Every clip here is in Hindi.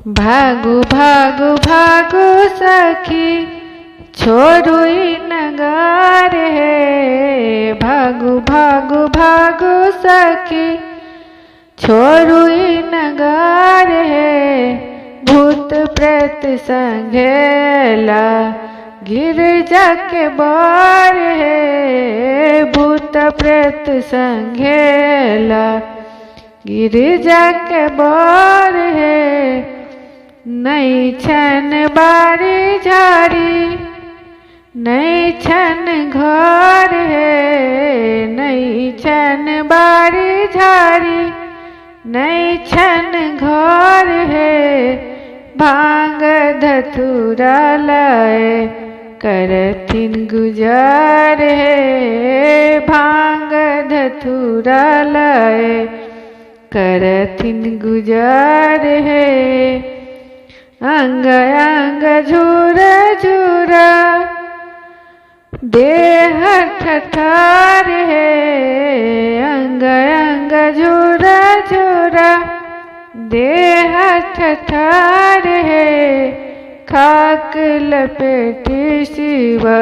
भागु भागु भागु सखी छोड़ुई नगार है। भागु भागु भागु सखी छोड़ुई नगार है। भूत प्रेत संघेला गिरजा के बार है। भूत प्रेत संघेला गिरजा के बार है। नहीं छन बारी झाड़ी नहीं छन घर है। नहीं छन बारी झाड़ी नहीं छन घर है। भांग धतूरा लाए करथिन गुजार है। भांग धतूरा लाए करथिन गुजार है। अंग अंग झूरा झूरा देह ठठार है। अंग अंग झूरा झूरा देह ठठार है। खाक लपेटी शिवा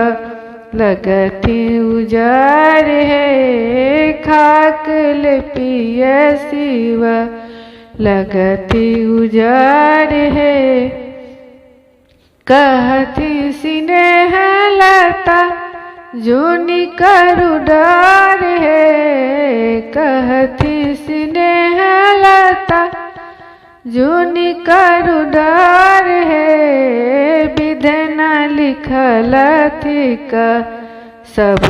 लगती उजार है। खाक लपिय शिवा लगती उजार है। कहती स्नेह लता जूनी करु डार है। कहती स्नेह लता जूनी करु डार है। विधना लिखल थिका सब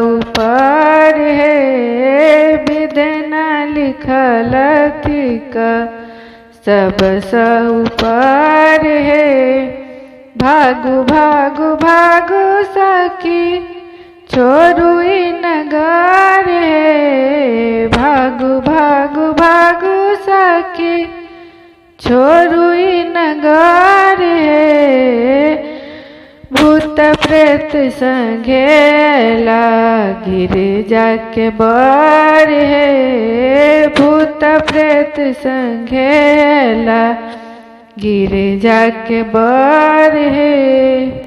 ऊपर है। विधना लिखल थिका सब ऊपर है। भागु भागु भागु सखी छोड़ुई नगार है। भागु भागु भागु सखी छोड़ुई नगार है। भूत प्रेत संघेला गिरजा के बार है। भूत प्रेत संघेला गिरजा के बार है।